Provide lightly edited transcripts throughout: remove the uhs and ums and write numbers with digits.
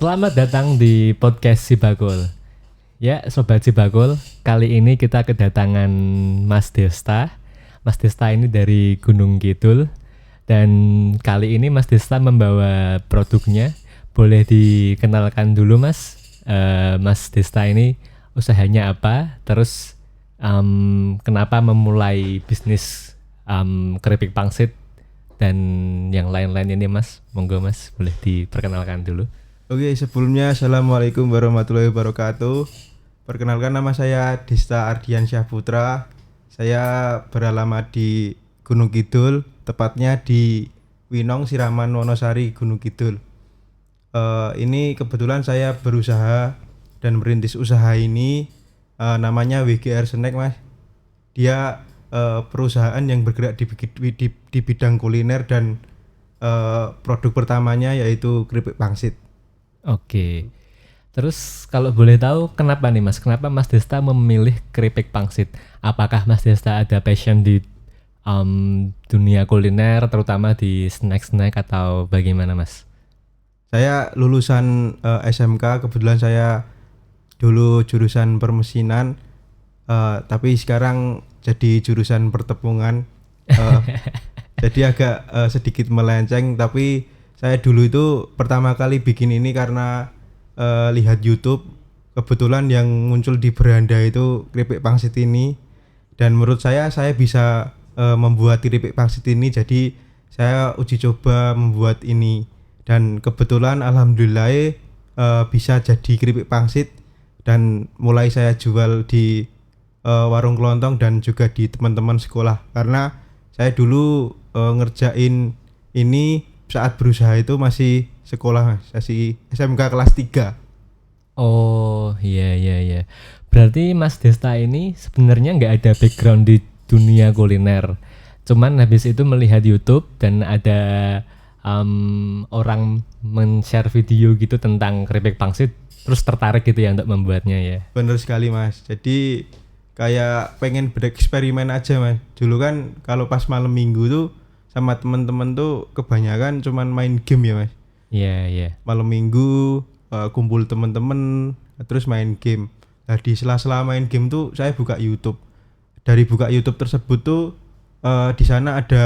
Selamat datang di podcast Sibagul. Ya, Sobat Sibagul, kali ini kita kedatangan Mas Desta. Mas Desta ini dari Gunung Kidul. Dan kali ini Mas Desta membawa produknya. Boleh dikenalkan dulu Mas. Mas Desta ini usahanya apa? Terus kenapa memulai bisnis keripik pangsit dan yang lain-lain ini Mas? Monggo Mas, boleh diperkenalkan dulu. Oke, sebelumnya Assalamualaikum warahmatullahi wabarakatuh. Perkenalkan, nama saya Desta Ardiansyah Putra. Saya beralamat di Gunung Kidul, tepatnya di Winong, Siraman, Wonosari, Gunung Kidul. Ini kebetulan saya berusaha dan merintis usaha ini, namanya WGR Snack, Mas. Dia perusahaan yang bergerak di bidang kuliner dan produk pertamanya yaitu keripik pangsit. Oke. Terus kalau boleh tahu kenapa nih Mas? Kenapa Mas Desta memilih keripik pangsit? Apakah Mas Desta ada passion di dunia kuliner, terutama di snack-snack atau bagaimana Mas? Saya lulusan SMK, kebetulan saya dulu jurusan permesinan, tapi sekarang jadi jurusan pertepungan. Jadi agak sedikit melenceng, tapi saya dulu itu pertama kali bikin ini karena lihat YouTube. Kebetulan yang muncul di beranda itu keripik pangsit ini, dan menurut saya bisa membuat keripik pangsit ini. Jadi saya uji coba membuat ini, dan kebetulan alhamdulillah bisa jadi keripik pangsit, dan mulai saya jual di warung kelontong dan juga di teman-teman sekolah. Karena saya dulu ngerjain ini saat berusaha itu masih sekolah, masih SMK kelas 3. Oh iya. Berarti Mas Desta ini sebenarnya nggak ada background di dunia kuliner. Cuman habis itu melihat YouTube dan ada orang men-share video gitu tentang keripik pangsit, terus tertarik gitu ya untuk membuatnya ya. Bener sekali Mas. Jadi kayak pengen bereksperimen aja Mas. Dulu kan kalau pas malam minggu tuh sama teman-teman tuh kebanyakan cuman main game ya Mas. Iya. Malam minggu kumpul teman-teman terus main game. Nah di sela-sela main game tuh saya buka YouTube. Dari buka YouTube tersebut tuh di sana ada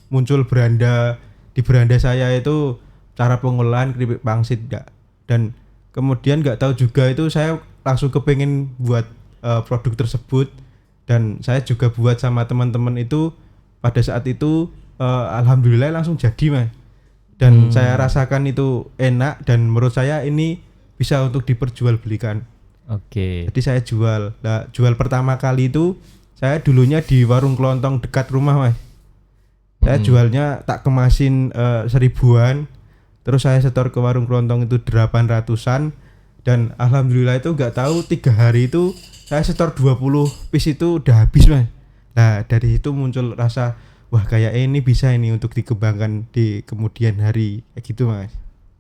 muncul beranda. Di beranda saya itu cara pengolahan keripik pangsit enggak. Dan kemudian nggak tahu juga itu saya langsung kepengen buat produk tersebut, dan saya juga buat sama teman-teman itu. Pada saat itu alhamdulillah langsung jadi Mas. Dan saya rasakan itu enak, dan menurut saya ini bisa untuk diperjualbelikan. Oke. Jadi saya jual. Nah, jual pertama kali itu saya dulunya di warung kelontong dekat rumah Mas. Saya jualnya tak kemasin 1000-an. Terus saya setor ke warung kelontong itu 800-an, dan alhamdulillah itu enggak tahu 3 hari itu saya setor 20 piece itu udah habis Mas. Nah dari situ muncul rasa, wah kayak ini bisa ini untuk dikembangkan di kemudian hari, kayak gitu Mas.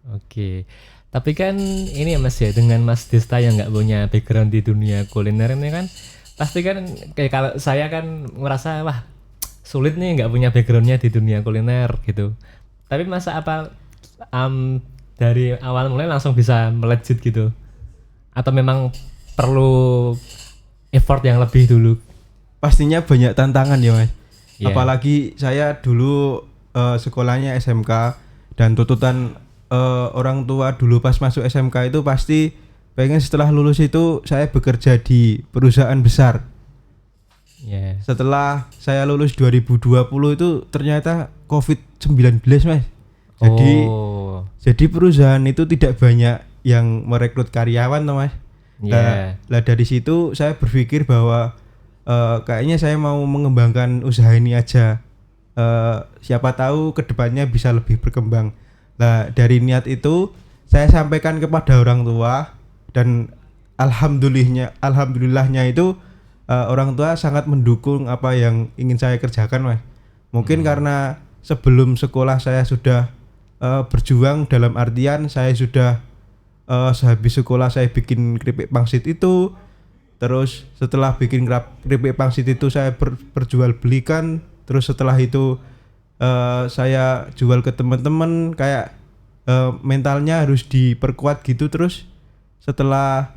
Oke. Tapi kan ini ya Mas ya, dengan Mas Desta yang nggak punya background di dunia kuliner ini kan, pasti kan kayak kalau saya kan merasa wah sulit nih nggak punya backgroundnya di dunia kuliner gitu. Tapi masa apa dari awal mulai langsung bisa melejit gitu? Atau memang perlu effort yang lebih dulu? Pastinya banyak tantangan ya Mas. Yeah. Apalagi saya dulu sekolahnya SMK, dan tuntutan orang tua dulu pas masuk SMK itu pasti pengen setelah lulus itu saya bekerja di perusahaan besar. Yeah. Setelah saya lulus 2020 itu ternyata COVID-19 Mas. Jadi perusahaan itu tidak banyak yang merekrut karyawan toh Mas. Yeah. Lah dari situ saya berpikir bahwa kayaknya saya mau mengembangkan usaha ini aja. Siapa tahu kedepannya bisa lebih berkembang. Nah dari niat itu saya sampaikan kepada orang tua, dan alhamdulillahnya itu orang tua sangat mendukung apa yang ingin saya kerjakan Mas. Mungkin karena sebelum sekolah saya sudah berjuang, dalam artian saya sudah sehabis sekolah saya bikin keripik pangsit itu. Terus setelah bikin keripik pangsit itu saya perjualbelikan. Terus setelah itu saya jual ke teman-teman, kayak mentalnya harus diperkuat gitu. Terus setelah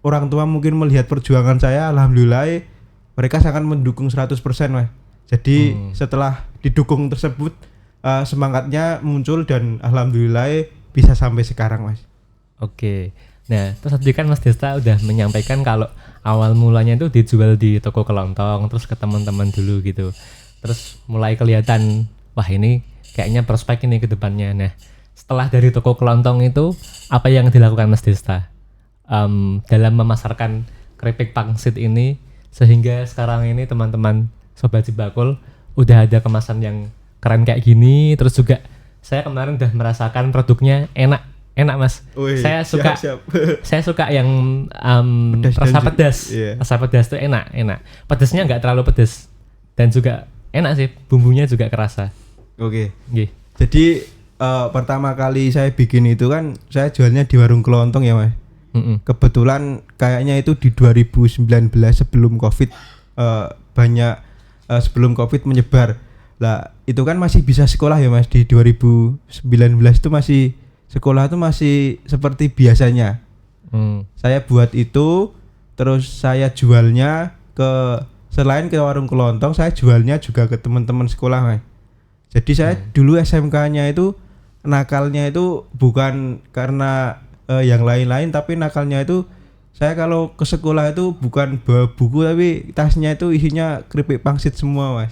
orang tua mungkin melihat perjuangan saya, alhamdulillah mereka sangat mendukung 100% Mas. Jadi setelah didukung tersebut semangatnya muncul dan alhamdulillah bisa sampai sekarang Mas. Oke. Nah, terus tadi kan Mas Desta udah menyampaikan kalau awal mulanya itu dijual di toko kelontong, terus ke teman-teman dulu gitu. Terus mulai kelihatan, wah ini kayaknya prospek ini ke depannya. Nah, setelah dari toko kelontong itu, apa yang dilakukan Mas Desta dalam memasarkan keripik pangsit ini, sehingga sekarang ini teman-teman Sobat Cibakul udah ada kemasan yang keren kayak gini, terus juga saya kemarin udah merasakan produknya enak Mas. Wih, Saya suka siap. saya suka yang Pedas rasa dan pedas. iya. Rasa pedas tuh enak. Pedasnya nggak terlalu pedas dan juga enak sih, bumbunya juga kerasa. Oke. Nggih. Jadi pertama kali saya bikin itu kan saya jualnya di warung kelontong ya Mas. Kebetulan kayaknya itu di 2019 sebelum Covid banyak sebelum Covid menyebar. Lah itu kan masih bisa sekolah ya Mas, di 2019 itu masih sekolah itu masih seperti biasanya. Saya buat itu, terus saya jualnya selain ke warung kelontong, saya jualnya juga ke teman-teman sekolah Mas. Jadi saya dulu SMK-nya itu nakalnya itu bukan karena yang lain-lain, tapi nakalnya itu saya kalau ke sekolah itu bukan bawa buku, tapi tasnya itu isinya keripik pangsit semua Mas.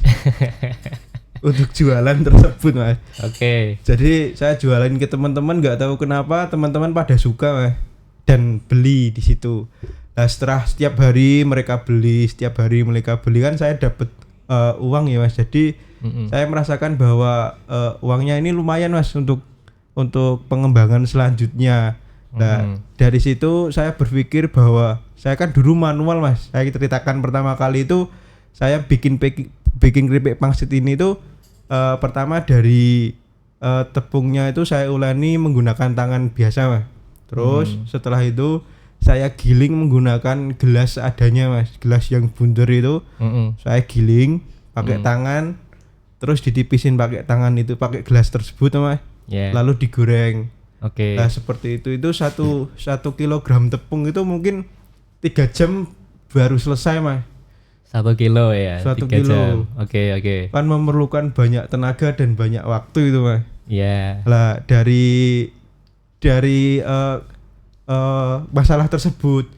Untuk jualan tersebut Mas. Oke. Jadi saya jualan ke teman-teman, nggak tahu kenapa teman-teman pada suka Mas, dan beli di situ. Nah setelah setiap hari mereka beli kan saya dapat uang ya Mas. Jadi saya merasakan bahwa uangnya ini lumayan Mas untuk pengembangan selanjutnya. Nah dari situ saya berpikir bahwa saya kan dulu manual Mas. Saya ceritakan pertama kali itu saya bikin keripik pangsit ini tuh pertama dari tepungnya itu saya uleni menggunakan tangan biasa Mas. Terus setelah itu saya giling menggunakan gelas adanya Mas, gelas yang bundar itu saya giling pakai tangan, terus ditipisin pakai tangan itu, pakai gelas tersebut Mas. Lalu digoreng. Nah seperti itu 1 kilogram tepung itu mungkin 3 jam baru selesai Mas. 1 kilo ya. 1 3 kilo. jam. Oke. Kan memerlukan banyak tenaga dan banyak waktu itu Mas. Iya. Lah dari masalah tersebut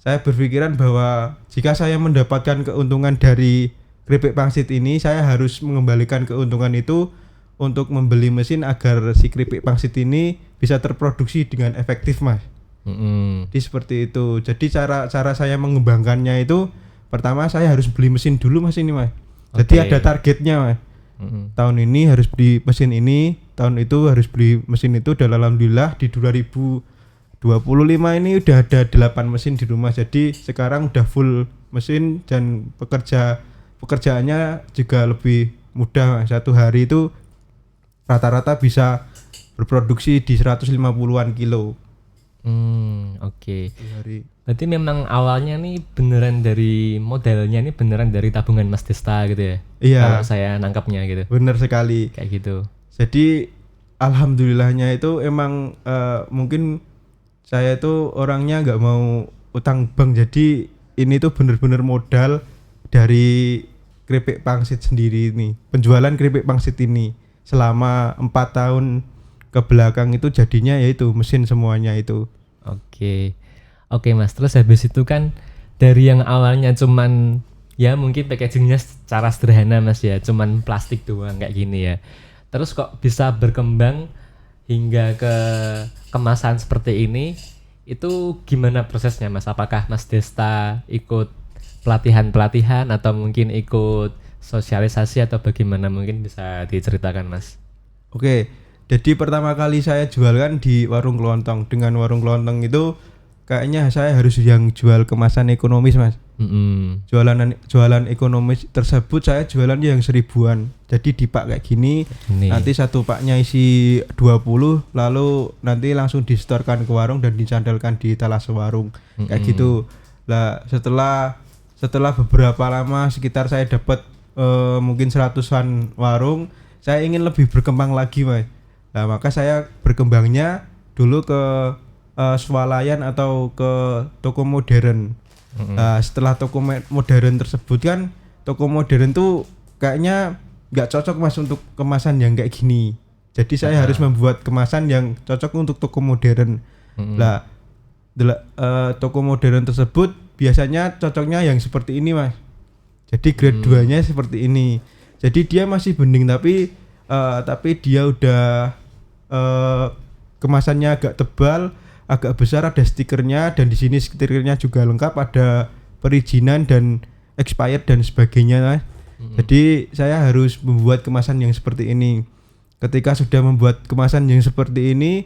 saya berpikiran bahwa jika saya mendapatkan keuntungan dari keripik pangsit ini, saya harus mengembalikan keuntungan itu untuk membeli mesin agar si keripik pangsit ini bisa terproduksi dengan efektif Mas. Jadi seperti itu. Jadi cara saya mengembangkannya itu, pertama saya harus beli mesin dulu Mas ini Mas. Jadi ada targetnya Mas. Tahun ini harus beli mesin ini, tahun itu harus beli mesin itu, dan alhamdulillah di 2025 ini udah ada 8 mesin di rumah. Jadi sekarang udah full mesin dan pekerjaannya juga lebih mudah Mas. Satu hari itu rata-rata bisa berproduksi di 150-an kilo. Oke. Berarti memang awalnya nih beneran dari modalnya nih beneran dari tabungan Mas Desta gitu ya? Iya. Kalau saya nangkapnya gitu. Bener sekali. Kayak gitu. Jadi alhamdulillahnya itu emang mungkin saya itu orangnya nggak mau utang bank. Jadi ini tuh bener-bener modal dari keripik pangsit sendiri ini. Penjualan keripik pangsit ini selama 4 tahun ke belakang itu jadinya yaitu mesin semuanya itu. Oke Mas, terus habis itu kan dari yang awalnya cuman ya mungkin packagingnya secara sederhana Mas ya, cuman plastik doang kayak gini ya. Terus kok bisa berkembang hingga ke kemasan seperti ini, itu gimana prosesnya Mas? Apakah Mas Desta ikut pelatihan atau mungkin ikut sosialisasi atau bagaimana, mungkin bisa diceritakan Mas? Oke, jadi pertama kali saya jual kan di warung kelontong. Dengan warung kelontong itu kayaknya saya harus yang jual kemasan ekonomis Mas. Jualan ekonomis tersebut saya jualannya yang 1000-an. Jadi di pak kayak gini. Nanti satu paknya isi 20, lalu nanti langsung distorkan ke warung dan dicandalkan di etalase warung. Kayak gitu. Lah setelah beberapa lama, sekitar saya dapat mungkin 100-an warung, saya ingin lebih berkembang lagi Mas. Nah, maka saya berkembangnya dulu ke swalayan atau ke toko modern. Nah, setelah toko modern tersebut kan, toko modern tuh kayaknya nggak cocok Mas untuk kemasan yang kayak gini. Jadi saya harus membuat kemasan yang cocok untuk toko modern. Lah, toko modern tersebut biasanya cocoknya yang seperti ini Mas. Jadi grade 2-nya seperti ini. Jadi dia masih bening tapi dia udah kemasannya agak tebal, agak besar, ada stikernya, dan di sini stikernya juga lengkap, ada perizinan dan expired dan sebagainya Mas. Jadi saya harus membuat kemasan yang seperti ini. Ketika sudah membuat kemasan yang seperti ini,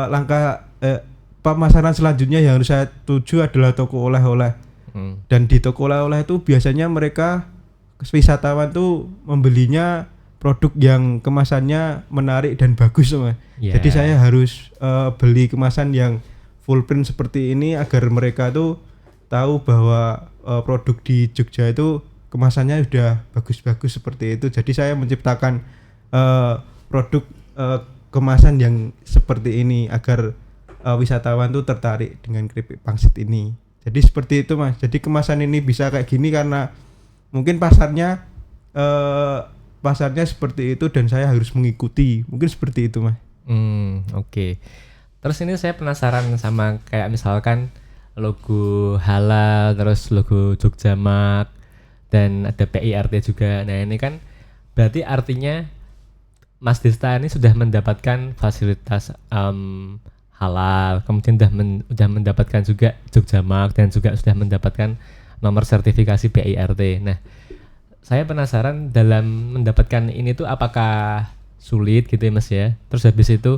langkah pemasaran selanjutnya yang harus saya tuju adalah toko oleh-oleh. Dan di toko oleh-oleh itu biasanya mereka wisatawan tuh membelinya produk yang kemasannya menarik dan bagus Mas. Jadi saya harus beli kemasan yang full print seperti ini agar mereka tuh tahu bahwa produk di Jogja itu kemasannya udah bagus-bagus seperti itu. Jadi saya menciptakan produk kemasan yang seperti ini agar wisatawan tuh tertarik dengan keripik pangsit ini. Jadi seperti itu Mas. Jadi kemasan ini bisa kayak gini karena mungkin pasarnya seperti itu dan saya harus mengikuti. Mungkin seperti itu Mas. Oke. Terus ini saya penasaran sama kayak misalkan logo halal, terus logo Jogjamak, dan ada PIRT juga. Nah ini kan berarti artinya Mas Desta ini sudah mendapatkan fasilitas halal, kemudian sudah mendapatkan juga Jogjamak, dan juga sudah mendapatkan nomor sertifikasi PIRT. Nah, saya penasaran dalam mendapatkan ini tuh apakah sulit gitu ya Mas ya? Terus habis itu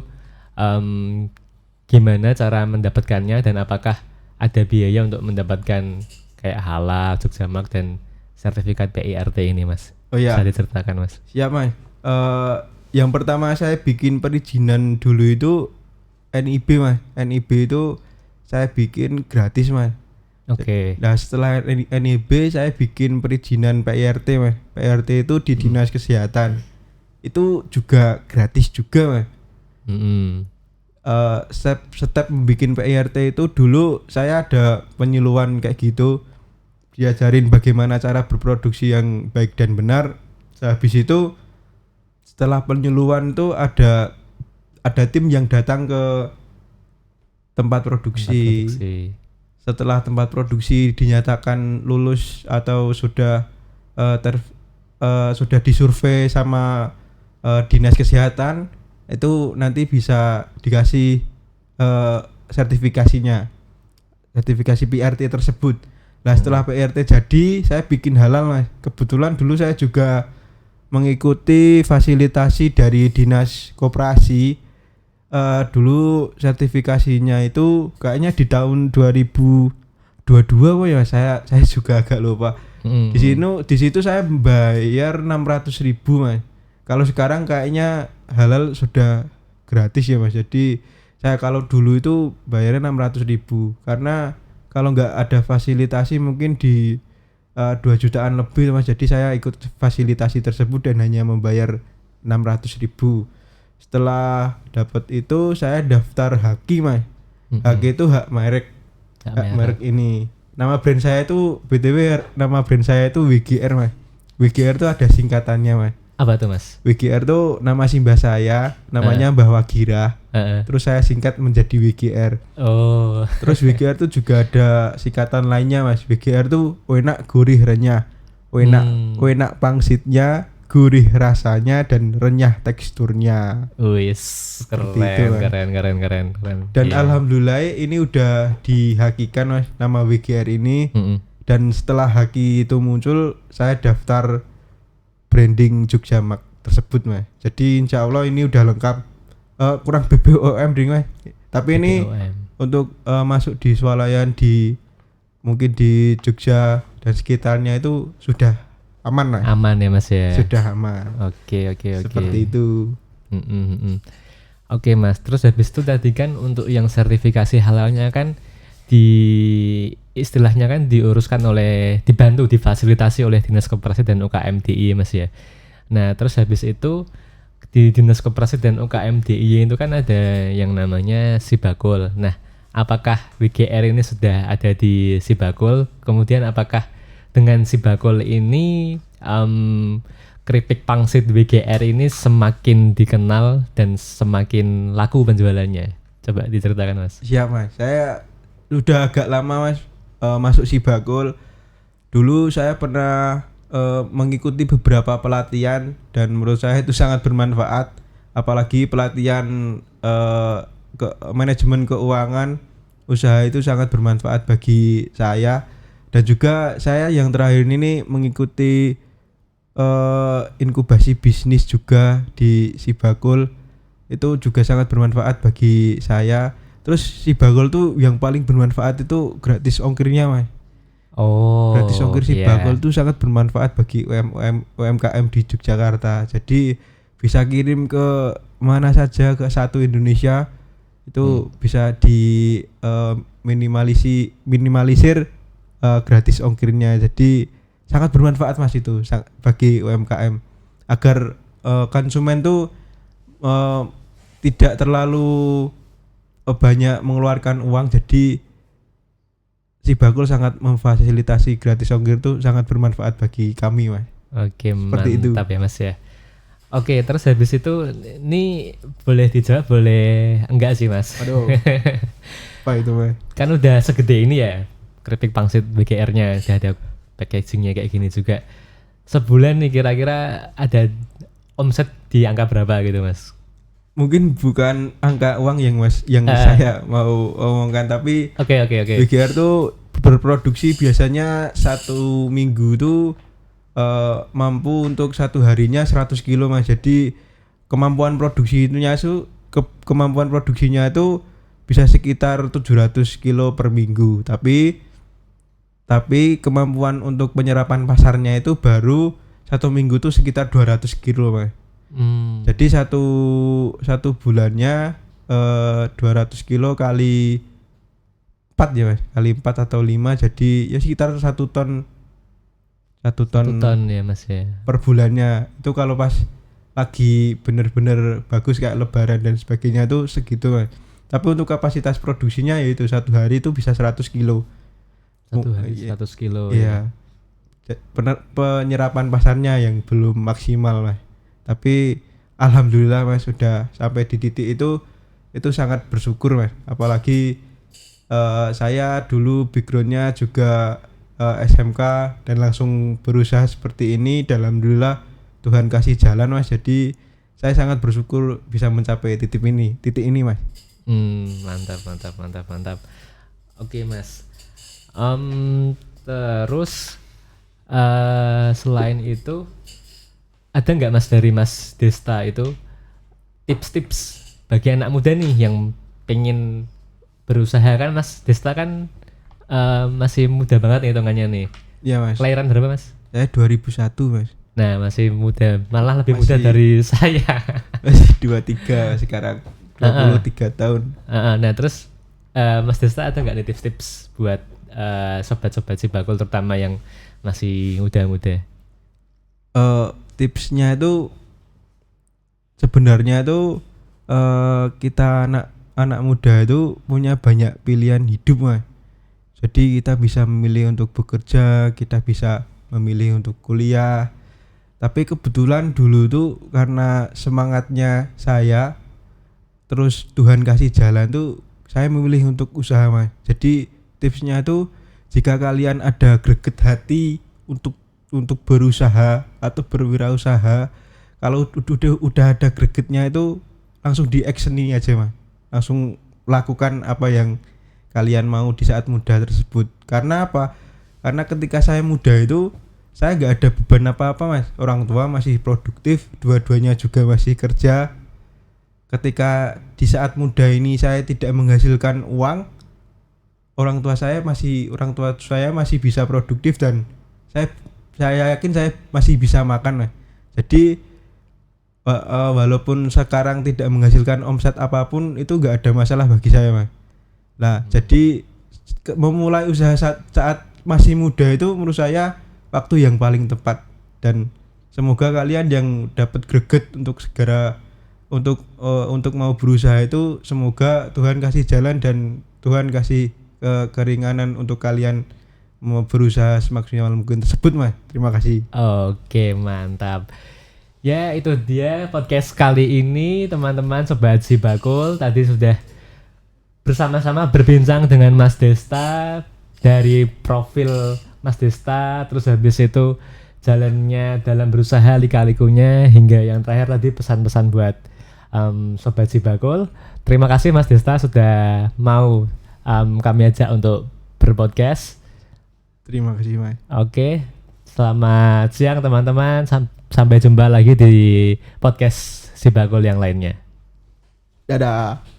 gimana cara mendapatkannya, dan apakah ada biaya untuk mendapatkan kayak halal, Jogjamak, dan sertifikat PIRT ini Mas? Oh iya. Bisa diceritakan Mas? Siap Mas. Yang pertama saya bikin perizinan dulu itu NIB Mas. NIB itu saya bikin gratis Mas. Oke. Nah setelah NIB saya bikin perizinan PIRT Mas. PIRT itu di Dinas Kesehatan. Itu juga gratis juga Mas. Step membikin PIRT itu dulu saya ada penyuluhan kayak gitu, diajarin bagaimana cara berproduksi yang baik dan benar. Habis itu setelah penyuluhan itu ada tim yang datang ke tempat produksi. Setelah tempat produksi dinyatakan lulus atau sudah disurvei sama Dinas Kesehatan, itu nanti bisa dikasih sertifikasinya, sertifikasi PIRT tersebut. Nah setelah PIRT jadi saya bikin halal Mas. Kebetulan dulu saya juga mengikuti fasilitasi dari Dinas Koperasi. Dulu sertifikasinya itu kayaknya di tahun 2022 ya, saya juga agak lupa. Di situ saya bayar 600.000 Mas. Kalau sekarang kayaknya halal sudah gratis ya Mas. Jadi saya kalau dulu itu bayarnya 600.000 karena kalau nggak ada fasilitasi mungkin di 2 jutaan lebih Mas. Jadi saya ikut fasilitasi tersebut dan hanya membayar 600.000. Setelah dapat itu saya daftar Haki Mas. Haki itu hak merek ini. Nama brand saya itu BTW, nama brand saya itu WGR Mas. WGR itu ada singkatannya Mas. Apa tuh Mas? WGR itu nama simbah saya, namanya Mbah Wagira. Terus saya singkat menjadi WGR. Oh. Terus WGR itu juga ada singkatan lainnya Mas. WGR itu enak gurih renyah. Enak pangsitnya, gurih rasanya, dan renyah teksturnya. Wis, keren. Dan alhamdulillah ini udah dihakikan Mas nama WGR ini. Dan setelah Haki itu muncul, saya daftar branding Jogjamak tersebut Mas. Jadi insya Allah ini udah lengkap. Kurang BPOM ding Mas. Tapi BPOM ini untuk masuk di swalayan mungkin di Jogja dan sekitarnya itu sudah aman Mas. Aman ya Mas ya. Sudah aman. Oke. Seperti itu. Oke Mas. Terus habis itu tadi kan untuk yang sertifikasi halalnya kan istilahnya kan difasilitasi oleh Dinas Koperasi dan UKM DI Mas ya. Nah terus habis itu di Dinas Koperasi dan UKM DIY itu kan ada yang namanya Sibakul. Nah, apakah WGR ini sudah ada di Sibakul? Kemudian apakah dengan Sibakul ini keripik pangsit WGR ini semakin dikenal dan semakin laku penjualannya? Coba diceritakan Mas. Siap Mas, saya udah agak lama Mas masuk Sibakul. Dulu saya pernah mengikuti beberapa pelatihan dan menurut saya itu sangat bermanfaat, apalagi pelatihan manajemen keuangan usaha itu sangat bermanfaat bagi saya. Dan juga saya yang terakhir ini mengikuti inkubasi bisnis juga di Sibakul, itu juga sangat bermanfaat bagi saya. Terus Sibakul tuh yang paling bermanfaat itu gratis ongkirnya Mas. Oh, Gratis ongkir Sibakul itu sangat bermanfaat bagi UMKM di Yogyakarta. Jadi bisa kirim ke mana saja ke satu Indonesia itu bisa di minimalisir gratis ongkirnya. Jadi sangat bermanfaat Mas itu bagi UMKM agar konsumen tuh tidak terlalu banyak mengeluarkan uang. Jadi Sibakul sangat memfasilitasi gratis ongkir itu sangat bermanfaat bagi kami Mas. Oke, Seperti mantap ya Mas ya. Oke, terus habis itu ini boleh dijawab boleh enggak sih Mas? Aduh. Apa itu Mas? Kan udah segede ini ya keripik pangsit WGR-nya, udah ada packagingnya kayak gini juga. Sebulan nih kira-kira ada omset di angka berapa gitu Mas? Mungkin bukan angka uang yang saya mau omongkan, tapi Oke. WGR tuh berproduksi biasanya satu minggu tuh mampu untuk satu harinya 100 kilo Mas. Jadi kemampuan produksinya itu bisa sekitar 700 kilo per minggu. Tapi kemampuan untuk penyerapan pasarnya itu baru satu minggu tuh sekitar 200 kilo Mas. Jadi satu bulannya 200 kilo kali 4 ya Mas, kali 4 atau 5 jadi ya sekitar 1 ton ya Mas ya. per bulannya. Itu kalau pas lagi bener-bener bagus kayak lebaran dan sebagainya tuh segitu Mas. Tapi untuk kapasitas produksinya yaitu satu hari itu bisa 100 kilo. Satu hari 100 kilo Iya. Penyerapan pasarnya yang belum maksimal Mas. Tapi alhamdulillah Mas sudah sampai di titik itu sangat bersyukur Mas. Apalagi saya dulu backgroundnya juga SMK dan langsung berusaha seperti ini. Dan alhamdulillah Tuhan kasih jalan Mas. Jadi saya sangat bersyukur bisa mencapai titik ini Mas. Mantap. Oke Mas. Terus selain itu ada nggak Mas dari Mas Desta itu tips-tips bagi anak muda nih yang pengen berusaha? Kan Mas Desta kan masih muda banget nih hitungannya nih. Iya Mas. Kelahiran berapa Mas? Saya 2001 Mas. Nah masih muda, malah lebih muda dari saya. Masih 23 sekarang, 23 tahun. Nah terus Mas Desta ada nggak nih tips-tips buat sobat-sobat Sibakul terutama yang masih muda-muda? Tipsnya itu sebenarnya itu kita anak muda itu punya banyak pilihan hidup Mas. Jadi kita bisa memilih untuk bekerja, kita bisa memilih untuk kuliah. Tapi kebetulan dulu tuh karena semangatnya saya, terus Tuhan kasih jalan tuh saya memilih untuk usaha Mas. Jadi tipsnya tuh jika kalian ada greget hati untuk berusaha atau berwirausaha, kalau udah ada gregetnya itu langsung di actioni aja Mas. Langsung lakukan apa yang kalian mau di saat muda tersebut. Karena apa? Karena ketika saya muda itu saya nggak ada beban apa-apa Mas. Orang tua masih produktif, dua-duanya juga masih kerja. Ketika di saat muda ini saya tidak menghasilkan uang, orang tua saya masih bisa produktif dan saya yakin saya masih bisa makan Mas. Jadi walaupun sekarang tidak menghasilkan omset apapun itu nggak ada masalah bagi saya Mas. Nah jadi memulai usaha saat masih muda itu menurut saya waktu yang paling tepat. Dan semoga kalian yang dapat greget untuk segera untuk mau berusaha itu semoga Tuhan kasih jalan dan Tuhan kasih keringanan untuk kalian mau berusaha semaksimal mungkin tersebut, Mas. Terima kasih. Oke, mantap. Ya, itu dia podcast kali ini, teman-teman sobat Sibakul. Tadi sudah bersama-sama berbincang dengan Mas Desta dari profil Mas Desta, terus habis itu jalannya dalam berusaha lika-likunya, hingga yang terakhir tadi pesan-pesan buat sobat Sibakul. Terima kasih Mas Desta sudah mau kami ajak untuk berpodcast. Terima kasih, Mas. Oke, selamat siang teman-teman. Sampai jumpa lagi di podcast Sibakul yang lainnya. Dadah.